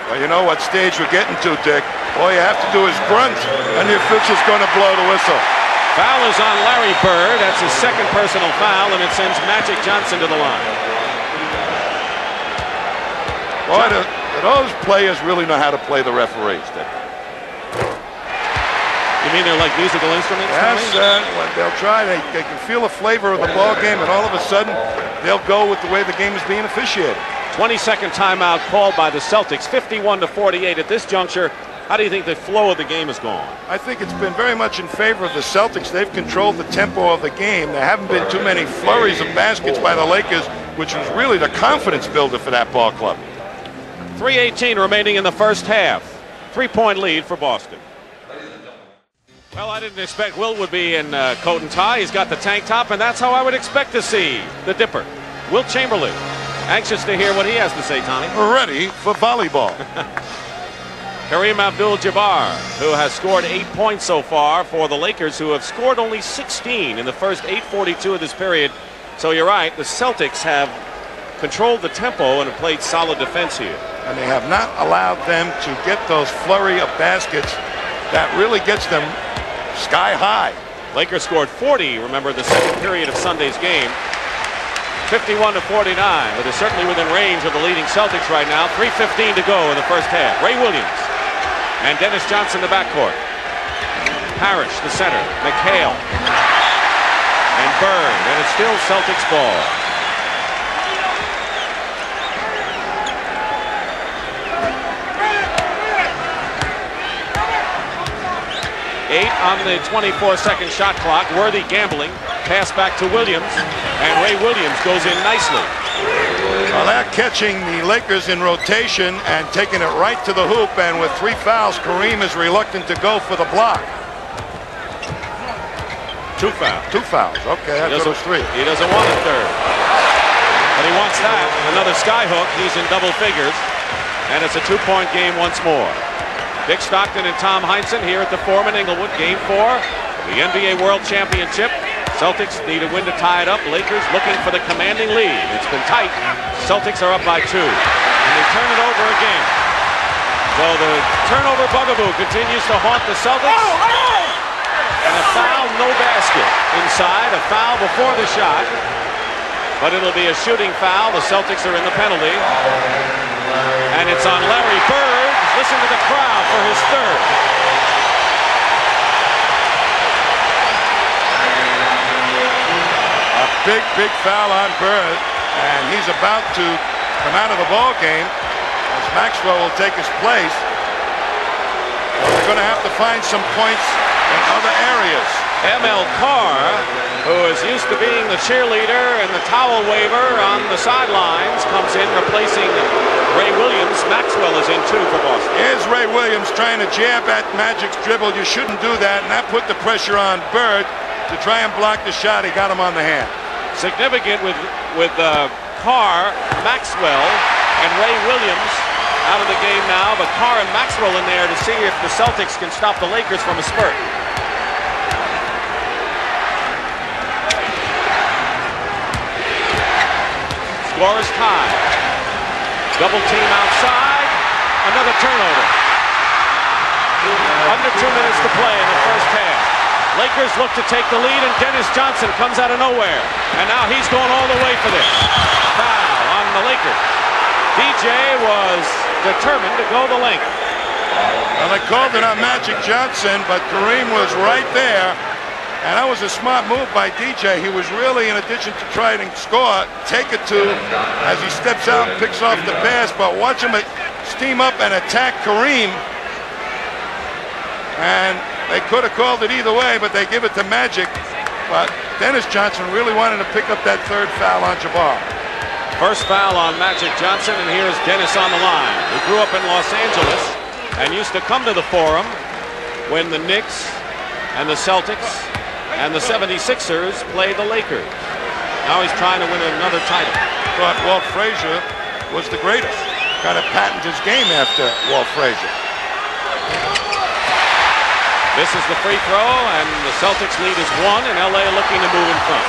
Well, you know what stage we're getting to, Dick. All you have to do is grunt, and the official's going to blow the whistle. Foul is on Larry Bird. That's his second personal foul, and it sends Magic Johnson to the line. Boy, do those players really know how to play the referees, Dick. You mean they're like musical instruments? Yes, they'll try. They can feel the flavor of the ball game, and all of a sudden, they'll go with the way the game is being officiated. 22nd timeout called by the Celtics, 51-48 at this juncture. How do you think the flow of the game has gone? I think it's been very much in favor of the Celtics. They've controlled the tempo of the game. There haven't been too many flurries of baskets by the Lakers, which was really the confidence builder for that ball club. 3:18 remaining in the first half. 3-point lead for Boston. Well, I didn't expect Will would be in coat and tie. He's got the tank top, and that's how I would expect to see the Dipper. Wilt Chamberlain. Anxious to hear what he has to say, Tommy. Ready for volleyball. Kareem Abdul-Jabbar, who has scored 8 points so far for the Lakers, who have scored only 16 in the first 8:42 of this period. So you're right, the Celtics have controlled the tempo and have played solid defense here. And they have not allowed them to get those flurry of baskets that really gets them sky high. Lakers scored 40, remember, the second period of Sunday's game. 51-49, but they're certainly within range of the leading Celtics right now. 3:15 to go in the first half. Ray Williams and Dennis Johnson the backcourt. Parrish the center. McHale and Bird, and it's still Celtics ball. Eight on the 24-second shot clock. Worthy gambling. Pass back to Williams, and Ray Williams goes in nicely. Well, they're catching the Lakers in rotation and taking it right to the hoop, and with 3 fouls, Kareem is reluctant to go for the block. 2 fouls. 2 fouls. Okay, I thought it was 3. He doesn't want a third, but he wants that. Another sky hook. He's in double figures, and it's a 2-point game once more. Dick Stockton and Tom Heinsohn here at the Forum in Inglewood. Game 4, the NBA World Championship. Celtics need a win to tie it up. Lakers looking for the commanding lead. It's been tight. Celtics are up by 2. And they turn it over again. So the turnover bugaboo continues to haunt the Celtics. And a foul, no basket. Inside, a foul before the shot. But it'll be a shooting foul. The Celtics are in the penalty. And it's on Larry Bird. Listen to the crowd for his third. Big foul on Bird, and he's about to come out of the ball game as Maxwell will take his place. Well, they're going to have to find some points in other areas. ML Carr, who is used to being the cheerleader and the towel waver on the sidelines, comes in replacing Ray Williams. Maxwell is in too for Boston. Here's Ray Williams trying to jab at Magic's dribble. You shouldn't do that, and that put the pressure on Bird to try and block the shot. He got him on the hand. Significant with Carr, Maxwell, and Ray Williams out of the game now, but Carr and Maxwell in there to see if the Celtics can stop the Lakers from a spurt. Score is tied. Double team outside. Another turnover. Under 2 minutes to play in the first half. Lakers look to take the lead, and Dennis Johnson comes out of nowhere. And now he's going all the way for this. Foul on the Lakers. DJ was determined to go the length. Well, they called it on Magic Johnson, but Kareem was right there. And that was a smart move by DJ. He was really, in addition to trying to score, take it to as he steps out and picks off the pass. But watch him steam up and attack Kareem. And they could have called it either way, but they give it to Magic. But Dennis Johnson really wanted to pick up that third foul on Jabbar. First foul on Magic Johnson, and here's Dennis on the line, who grew up in Los Angeles and used to come to the Forum when the Knicks and the Celtics and the 76ers played the Lakers. Now he's trying to win another title. But Walt Frazier was the greatest. Kind of patented his game after Walt Frazier. This is the free throw, and the Celtics lead is 1, and LA looking to move in front.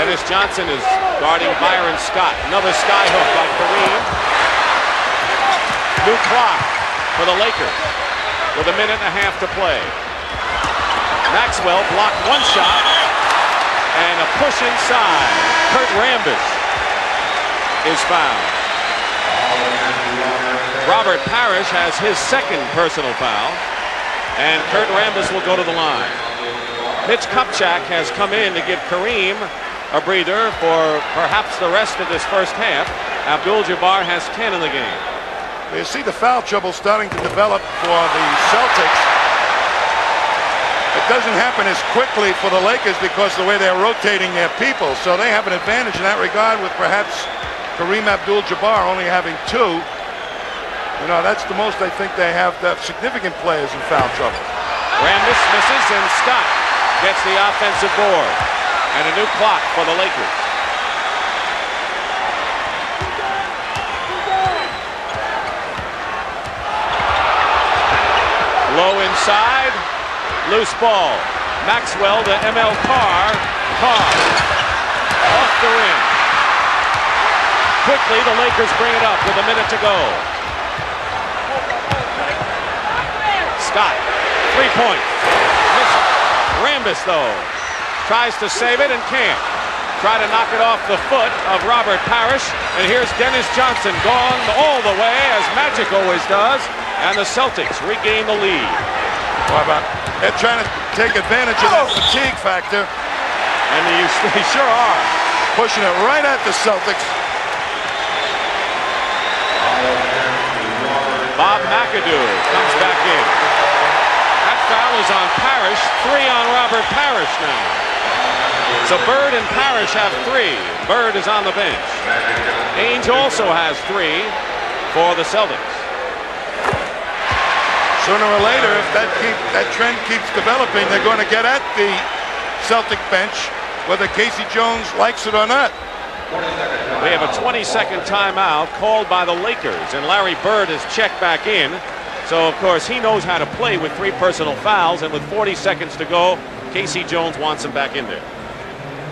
Dennis Johnson is guarding Byron Scott. Another sky hook by Kareem. New clock for the Lakers with 1.5 minutes to play. Maxwell blocked one shot and a push inside. Kurt Rambis is fouled. Robert Parrish has his second personal foul, and Kurt Rambis will go to the line. Mitch Kupchak has come in to give Kareem a breather for perhaps the rest of this first half. Abdul-Jabbar has 10 in the game. You see the foul trouble starting to develop for the Celtics. It doesn't happen as quickly for the Lakers because the way they're rotating their people, so they have an advantage in that regard with perhaps Kareem Abdul-Jabbar only having 2. You know, that's the most I think they have significant players in foul trouble. Rambis misses and Scott gets the offensive board. And a new clock for the Lakers. Low inside. Loose ball. Maxwell to ML Carr. Carr. Off the rim. Quickly, the Lakers bring it up with 1 minute to go. Scott. 3-point. Rambis, though, tries to save it and can't. Try to knock it off the foot of Robert Parrish. And here's Dennis Johnson gone all the way, as Magic always does. And the Celtics regain the lead. How about they're trying to take advantage of that fatigue factor. And they sure are. Pushing it right at the Celtics. Bob McAdoo comes back in. That foul is on Parrish. 3 on Robert Parrish now. So Bird and Parrish have 3. Bird is on the bench. Ainge also has 3 for the Celtics. Sooner or later, if that trend keeps developing, they're going to get at the Celtic bench, whether Casey Jones likes it or not. We have a 20-second timeout called by the Lakers, and Larry Bird is checked back in. So, of course, he knows how to play with 3 personal fouls, and with 40 seconds to go, Casey Jones wants him back in there.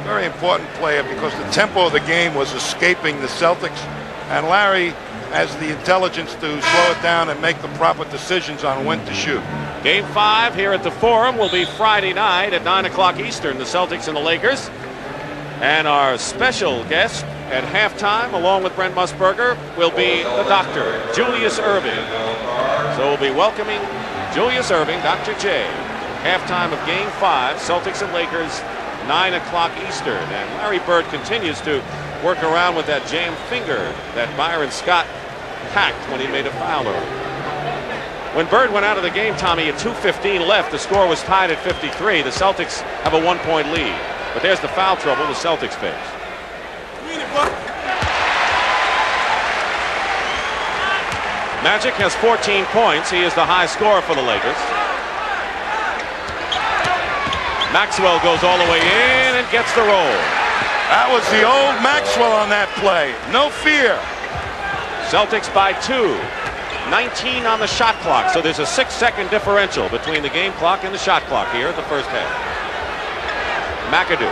Very important player because the tempo of the game was escaping the Celtics, and Larry has the intelligence to slow it down and make the proper decisions on when to shoot. Game 5 here at the Forum will be Friday night at 9 o'clock Eastern, the Celtics and the Lakers. And our special guest at halftime, along with Brent Musburger, will be the doctor, Julius Erving. So we'll be welcoming Julius Erving, Dr. J. Halftime of Game 5, Celtics and Lakers, 9 o'clock Eastern. And Larry Bird continues to work around with that jammed finger that Byron Scott hacked when he made a foul early. When Bird went out of the game, Tommy, at 2:15 left, the score was tied at 53. The Celtics have a 1-point lead. But there's the foul trouble the Celtics face. Magic has 14 points. He is the high scorer for the Lakers. Maxwell goes all the way in and gets the roll. That was the old Maxwell on that play. No fear. Celtics by 2. 19 on the shot clock. So there's a 6-second differential between the game clock and the shot clock here at the first half. McAdoo.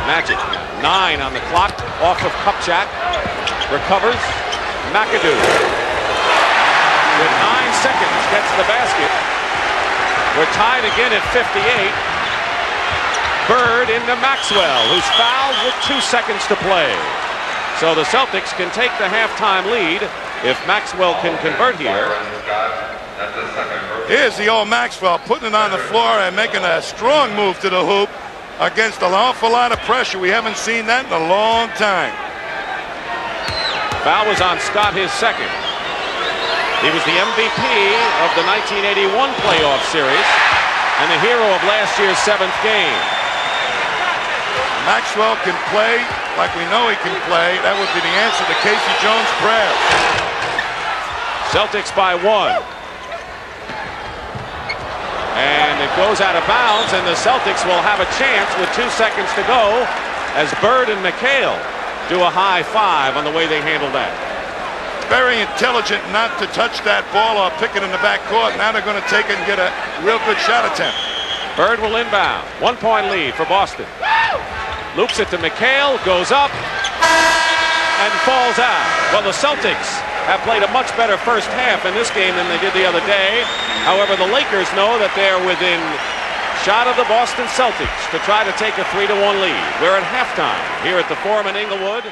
Magic. 9 on the clock. Off of Kupchak. Recovers. McAdoo. With 9 seconds. Gets the basket. We're tied again at 58. Bird into Maxwell, who's fouled with 2 seconds to play. So the Celtics can take the halftime lead if Maxwell can convert here. Here's the old Maxwell putting it on the floor and making a strong move to the hoop against an awful lot of pressure. We haven't seen that in a long time. Foul was on Scott, his second. He was the MVP of the 1981 playoff series and the hero of last year's 7th game. Maxwell can play like we know he can play. That would be the answer to Casey Jones' prayer. Celtics by 1. And it goes out of bounds, and the Celtics will have a chance with 2 seconds to go as Bird and McHale do a high 5 on the way they handle that. Very intelligent not to touch that ball or pick it in the backcourt. Now they're going to take it and get a real good shot attempt. Bird will inbound. 1-point lead for Boston. Loops it to McHale, goes up, and falls out. Well, the Celtics have played a much better first half in this game than they did the other day. However, the Lakers know that they're within shot of the Boston Celtics to try to take a 3-1 lead. We're at halftime here at the Forum in Inglewood.